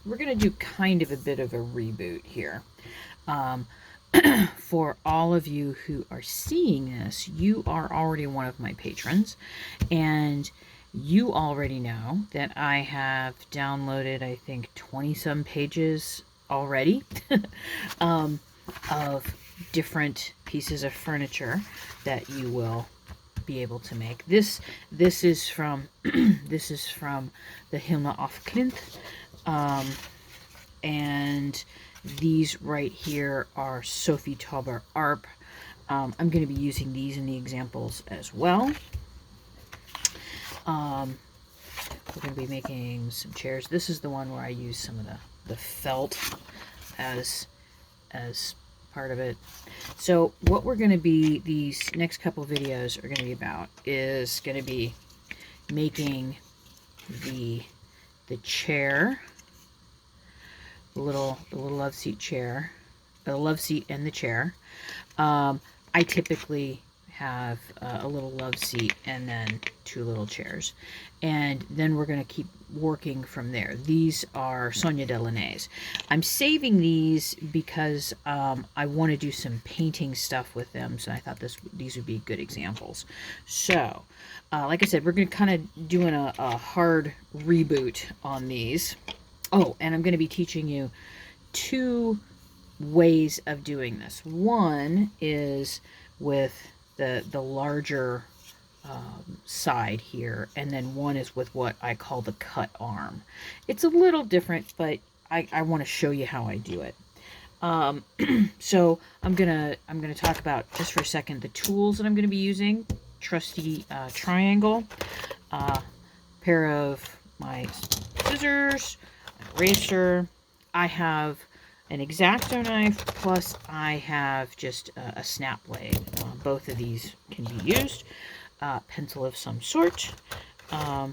we're going to do kind of a bit of a reboot here. Um, for all of you who are seeing this, you are already one of my patrons, and you already know that I have downloaded, I think, 20 some pages already um, of different pieces of furniture that you will be able to make. This is from this is from the Hilma af Klint, and these right here are Sophie Tauber ARP. I'm going to be using these in the examples as well. We're going to be making some chairs. This is the one where I use some of the felt as part of it. So what we're going to be, these next couple videos are going to be about, is going to be making the chair, the little love seat chair, the love seat and the chair. I typically have a little love seat and then 2 little chairs, and then we're going to keep working from there. These are Sonia Delaney's. I'm saving these because I want to do some painting stuff with them, so I thought these would be good examples. So like I said, we're going to kind of doing a hard reboot on these. Oh, and I'm going to be teaching you 2 ways of doing this. One is with the larger side here, and then one is with what I call the cut arm. It's a little different, but I want to show you how I do it. So I'm gonna talk about, just for a second, the tools that I'm gonna be using. Trusty triangle, pair of my scissors, an eraser. I have an X-Acto knife, plus I have just a snap blade. Both of these can be used. Pencil of some sort. I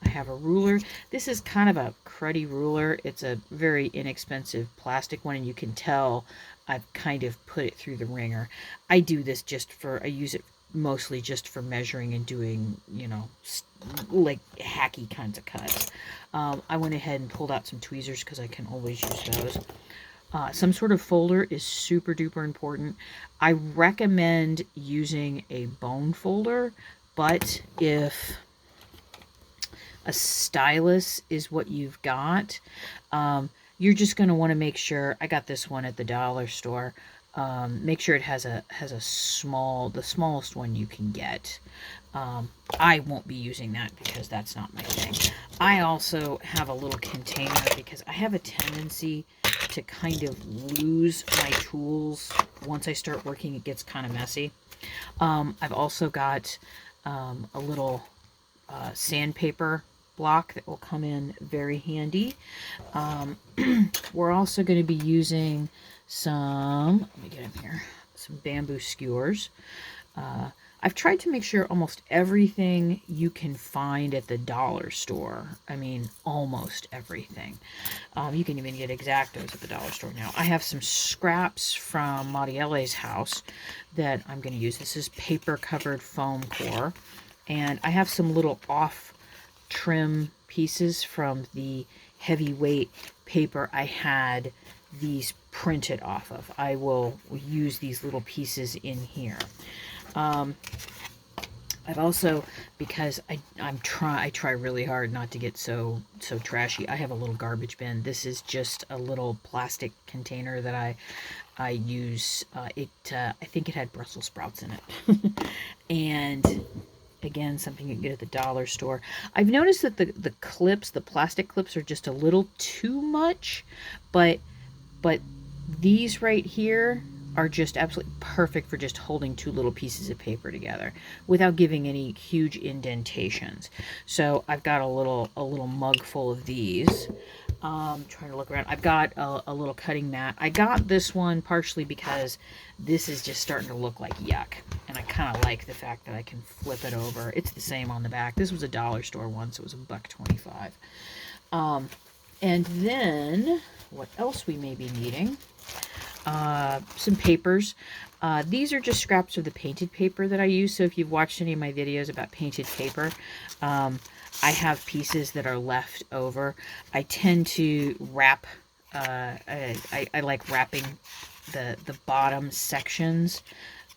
have a ruler. This is kind of a cruddy ruler. It's a very inexpensive plastic one, and you can tell I've kind of put it through the ringer. I do this I use it mostly just for measuring and doing, you know, like hacky kinds of cuts. I went ahead and pulled out some tweezers because I can always use those. Some sort of folder is super duper important. I recommend using a bone folder, but if a stylus is what you've got, you're just going to want to make sure. I got this one at the dollar store. Make sure it has the smallest one you can get. I won't be using that because that's not my thing. I also have a little container because I have a tendency to kind of lose my tools. Once I start working, it gets kind of messy. I've also got a little sandpaper block that will come in very handy. We're also going to be using some, let me get in here, some bamboo skewers. I've tried to make sure almost everything you can find at the dollar store. I mean, almost everything. You can even get X-Actos at the dollar store now. I have some scraps from Marielle's house that I'm going to use. This is paper-covered foam core. And I have some little off-trim pieces from the heavyweight paper I had these printed off of. I will use these little pieces in here. I've also, because I try really hard not to get so trashy, I have a little garbage bin. This is just a little plastic container that I use. I think it had Brussels sprouts in it. And again, something you can get at the dollar store. I've noticed that the clips, the plastic clips, are just a little too much, but these right here are just absolutely perfect for just holding 2 little pieces of paper together without giving any huge indentations. So I've got a little mug full of these. Trying to look around. I've got a little cutting mat. I got this one partially because this is just starting to look like yuck, and I kind of like the fact that I can flip it over. It's the same on the back. This was a dollar store one, so it was $1.25. And then what else we may be needing? some papers. These are just scraps of the painted paper that I use. So if you've watched any of my videos about painted paper, I have pieces that are left over. I tend to wrap, I like wrapping the bottom sections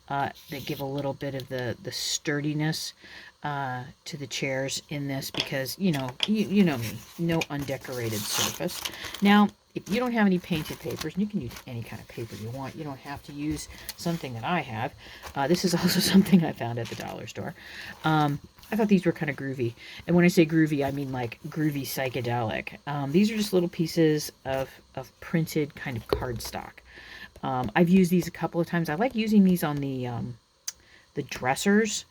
that give a little bit of the sturdiness to the chairs in this, because you know me, no undecorated surface. Now, if you don't have any painted papers, and you can use any kind of paper you want, you don't have to use something that I have. This is also something I found at the dollar store. I thought these were kind of groovy. And when I say groovy, I mean like groovy psychedelic. These are just little pieces of printed kind of cardstock. I've used these a couple of times. I like using these on the dressers.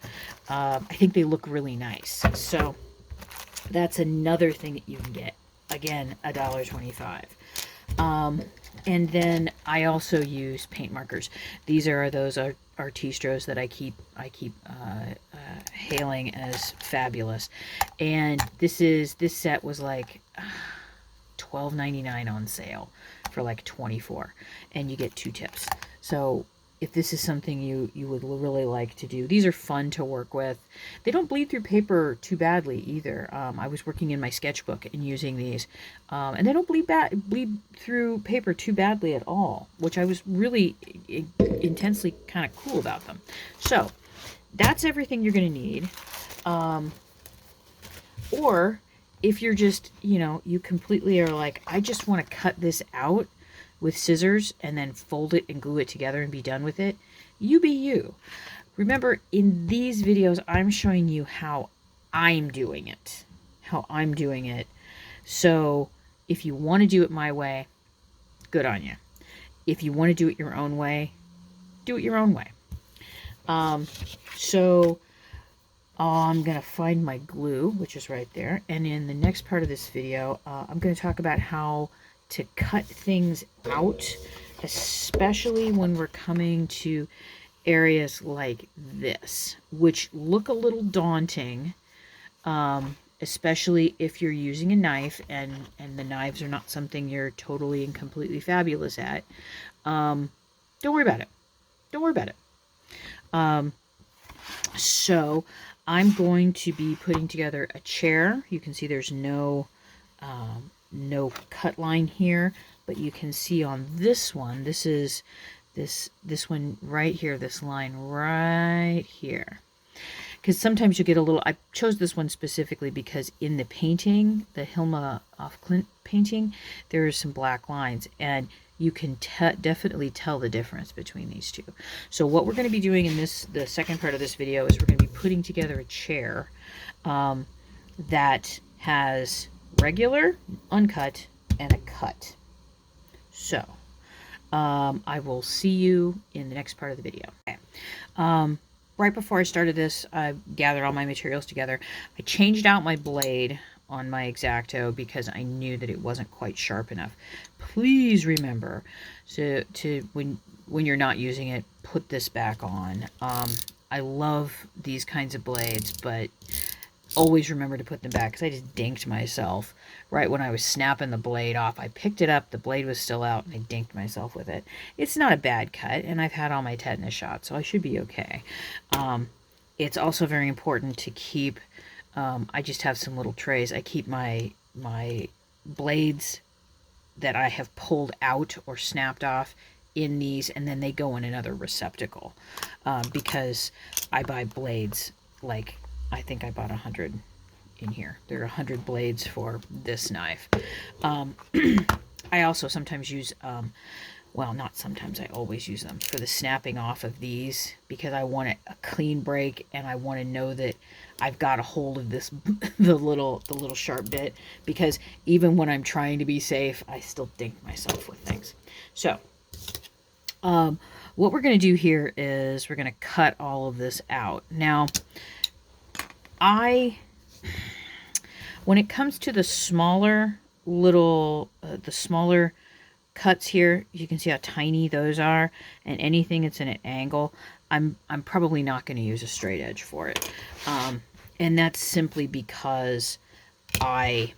I think they look really nice. So that's another thing that you can get. Again, $1.25. And then I also use paint markers. These are those Artistros that I keep hailing as fabulous. And this set was like $12.99 on sale for like $24, and you get 2 tips. So if this is something you would really like to do, these are fun to work with. They don't bleed through paper too badly either. I was working in my sketchbook and using these, and they don't bleed through paper too badly at all, which I was really intensely kind of cool about them. So that's everything you're going to need. Or if you're just, you completely are like, I just want to cut this out with scissors and then fold it and glue it together and be done with it, you be you. Remember, in these videos, I'm showing you how I'm doing it. So if you want to do it my way, good on you. If you want to do it your own way, do it your own way. So I'm going to find my glue, which is right there. And in the next part of this video, I'm going to talk about how to cut things out, especially when we're coming to areas like this, which look a little daunting, especially if you're using a knife and the knives are not something you're totally and completely fabulous at. Don't worry about it. So I'm going to be putting together a chair. You can see there's no cut line here, but you can see on this one, this is this one right here, this line right here. Because sometimes you get a little, I chose this one specifically because in the painting, the Hilma af Klint painting, there are some black lines, and you can definitely tell the difference between these two. So what we're going to be doing in the second part of this video is we're going to be putting together a chair that has regular, uncut, and a cut. So I will see you in the next part of the video. Okay. Right before I started this, I gathered all my materials together. I changed out my blade on my X-Acto because I knew that it wasn't quite sharp enough. Please remember to when you're not using it, put this back on. I love these kinds of blades, but always remember to put them back, because I just dinked myself right when I was snapping the blade off. I picked it up, the blade was still out, and I dinked myself with it. It's not a bad cut, and I've had all my tetanus shots, so I should be okay. It's also very important to keep, I just have some little trays. I keep my blades that I have pulled out or snapped off in these, and then they go in another receptacle, because I buy blades, like, I think I bought 100 in here. There are 100 blades for this knife. I also sometimes use, well, not sometimes, I always use them for the snapping off of these, because I want a clean break, and I want to know that I've got a hold of this, the little sharp bit, because even when I'm trying to be safe, I still dink myself with things. So, what we're going to do here is we're going to cut all of this out. Now, when it comes to the smaller the smaller cuts here, you can see how tiny those are, and anything that's in an angle, I'm probably not going to use a straight edge for it. And that's simply because I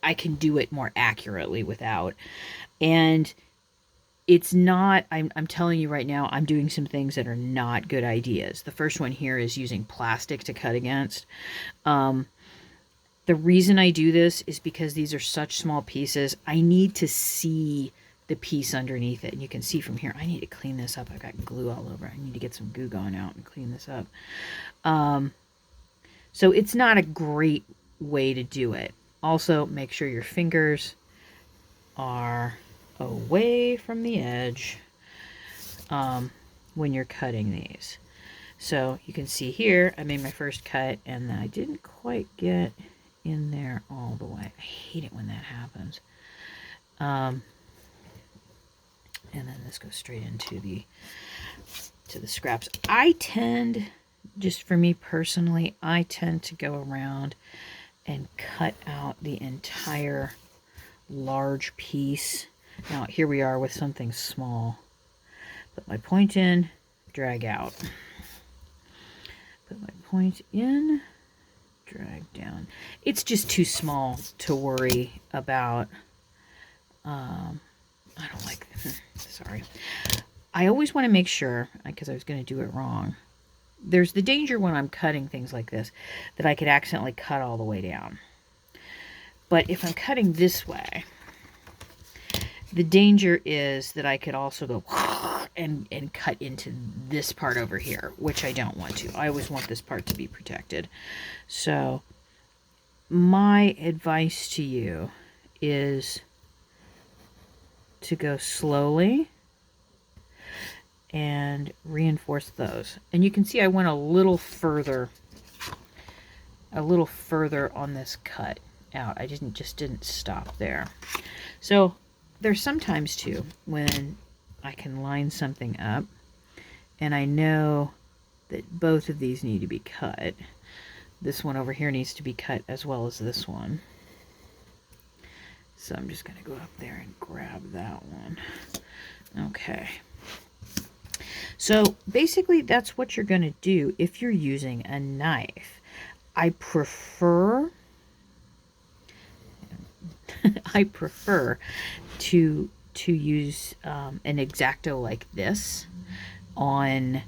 can do it more accurately without. And it's not, I'm telling you right now, I'm doing some things that are not good ideas. The first one here is using plastic to cut against. The reason I do this is because these are such small pieces. I need to see the piece underneath it. And you can see from here, I need to clean this up. I've got glue all over. I need to get some Goo Gone out and clean this up. So it's not a great way to do it. Also, make sure your fingers are away from the edge when you're cutting these. So you can see here, I made my first cut and I didn't quite get in there all the way. I hate it when that happens. And then this goes straight into the scraps. I tend, just for me personally, I tend to go around and cut out the entire large piece. Now here we are with something small. Put my point in, drag out. Put my point in, drag down. It's just too small to worry about. I don't like, sorry. I always want to make sure, because I was going to do it wrong. There's the danger when I'm cutting things like this that I could accidentally cut all the way down. But if I'm cutting this way, the danger is that I could also go and cut into this part over here, which I don't want to. I always want this part to be protected. So my advice to you is to go slowly and reinforce those. And you can see I went a little further on this cut out. I just didn't stop there. So there's sometimes too when I can line something up and I know that both of these need to be cut. This one over here needs to be cut as well as this one. So I'm just going to go up there and grab that one. Okay. So basically that's what you're going to do if you're using a knife. I prefer to use an X-Acto like this on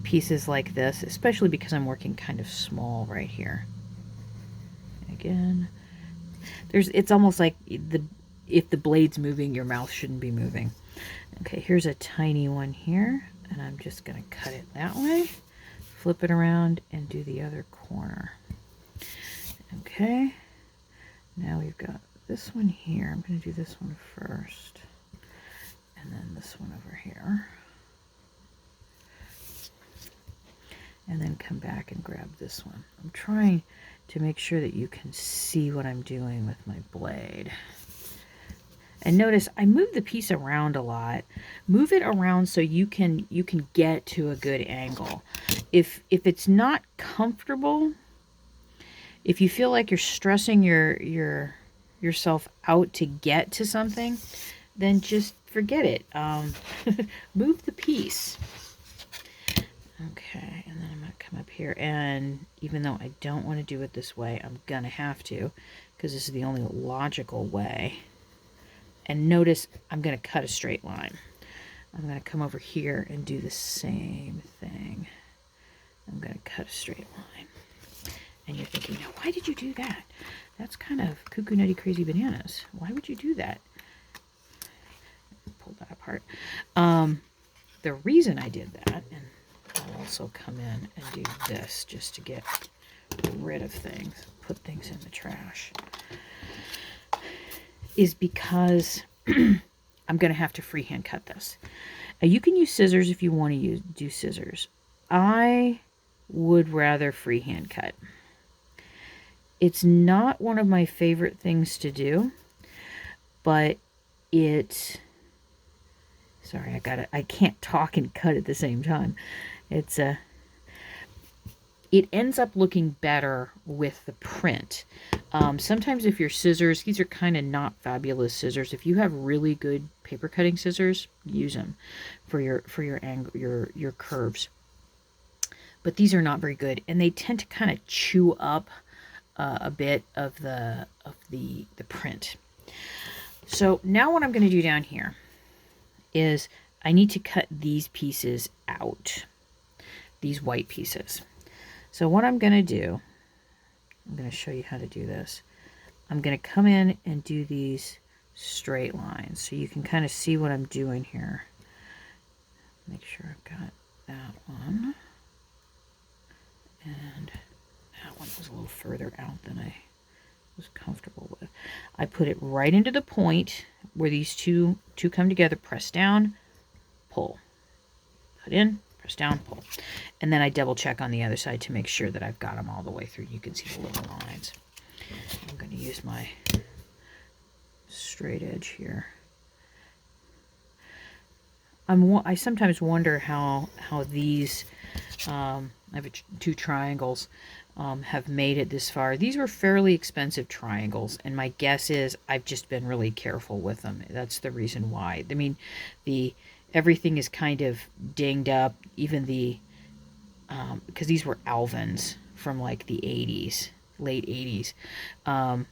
pieces like this, especially because I'm working kind of small right here. Again, it's almost like if the blade's moving, your mouth shouldn't be moving. Okay, here's a tiny one here, and I'm just going to cut it that way, flip it around, and do the other corner. Okay, now we've got this one here. I'm going to do this one first, and then this one over here. And then come back and grab this one. I'm trying to make sure that you can see what I'm doing with my blade. And notice I move the piece around a lot. Move it around so you can get to a good angle. If it's not comfortable, if you feel like you're stressing yourself out to get to something, then just forget it. Move the piece. Okay, and then I'm going to come up here, and even though I don't want to do it this way, I'm going to have to, because this is the only logical way. And notice I'm going to cut a straight line. I'm going to come over here and do the same thing. I'm going to cut a straight line. And you're thinking, now, why did you do that? That's kind of cuckoo nutty crazy bananas. Why would you do that? Pull that apart. The reason I did that, and I'll also come in and do this just to get rid of things, put things in the trash, is because I'm going to have to freehand cut this. Now, you can use scissors if you want to do scissors. I would rather freehand cut. It's not one of my favorite things to do, but sorry, I can't talk and cut at the same time. It ends up looking better with the print. Sometimes if your scissors, these are kind of not fabulous scissors. If you have really good paper cutting scissors, use them for your angle, your curves. But these are not very good, and they tend to kind of chew up a bit of the print. So now what I'm going to do down here is I need to cut these pieces out, these white pieces. So what I'm going to do, I'm going to show you how to do this. I'm going to come in and do these straight lines so you can kind of see what I'm doing here. Make sure I've got that one. And that one was a little further out than I was comfortable with. I put it right into the point where these two come together, press down, pull. Put in, press down, pull. And then I double check on the other side to make sure that I've got them all the way through. You can see the little lines. I'm going to use my straight edge here. I sometimes wonder how these, I have two triangles, have made it this far. These were fairly expensive triangles, and my guess is I've just been really careful with them. That's the reason why. I mean, everything is kind of dinged up, even because these were Alvins from like the 80s, late 80s. I'm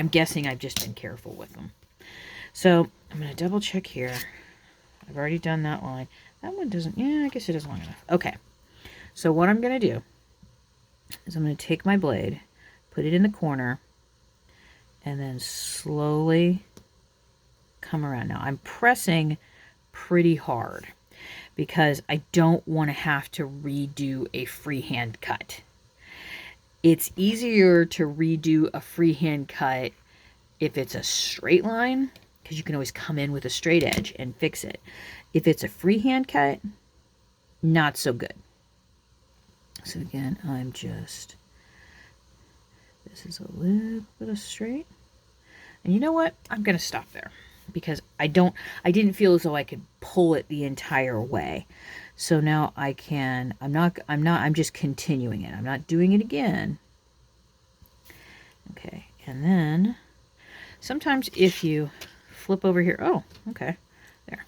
guessing I've just been careful with them. So I'm going to double check here. I've already done that line. That one doesn't, yeah, I guess it is long enough. Okay. So what I'm going to do is I'm going to take my blade, put it in the corner, and then slowly come around. Now I'm pressing pretty hard because I don't want to have to redo a freehand cut. It's easier to redo a freehand cut if it's a straight line, because you can always come in with a straight edge and fix it. If it's a freehand cut, not so good. So again, this is a little bit of straight. And you know what? I'm going to stop there because I didn't feel as though I could pull it the entire way. So now I can, I'm just continuing it. I'm not doing it again. Okay. And then sometimes if you flip over here, oh, okay, there.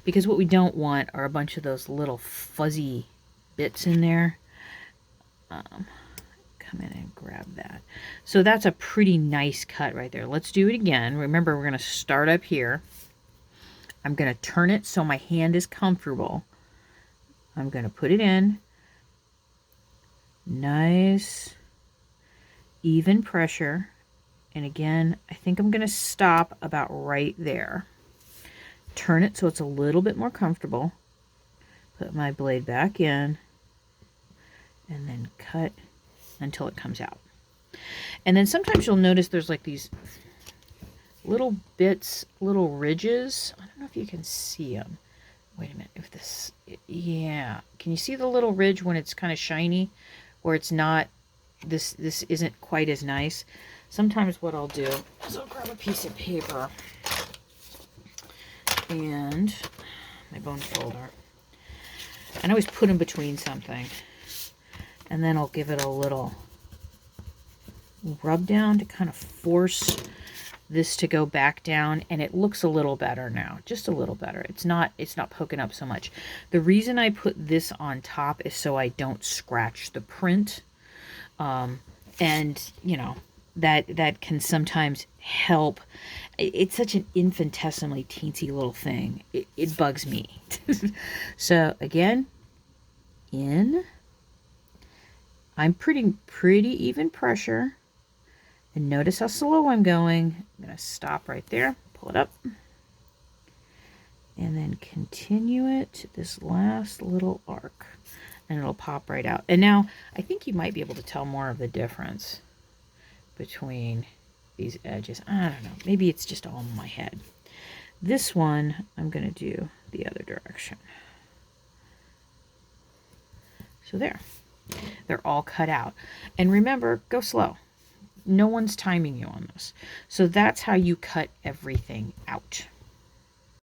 Because what we don't want are a bunch of those little fuzzy bits in there. Come in and grab that. So that's a pretty nice cut right there. Let's do it again. Remember, we're going to start up here. I'm going to turn it so my hand is comfortable. I'm going to put it in. Nice, even pressure. And again, I think I'm going to stop about right there. Turn it so it's a little bit more comfortable. Put my blade back in. And then cut until it comes out. And then sometimes you'll notice there's like these little bits, little ridges. I don't know if you can see them. Wait a minute. If this, yeah. Can you see the little ridge when it's kind of shiny? Where it's not, this isn't quite as nice. Sometimes what I'll do is I'll grab a piece of paper and my bone folder. And I always put them between something. And then I'll give it a little rub down to kind of force this to go back down, and it looks a little better now, just a little better. It's not poking up so much. The reason I put this on top is so I don't scratch the print. And you know, that can sometimes help. It's such an infinitesimally teensy little thing. It bugs me. So again, in. I'm pretty even pressure. And notice how slow I'm going. I'm going to stop right there, pull it up, and then continue it to this last little arc. And it'll pop right out. And now, I think you might be able to tell more of the difference between these edges. I don't know. Maybe it's just all in my head. This one, I'm going to do the other direction. So there. They're all cut out. And remember, go slow. No one's timing you on this. So that's how you cut everything out.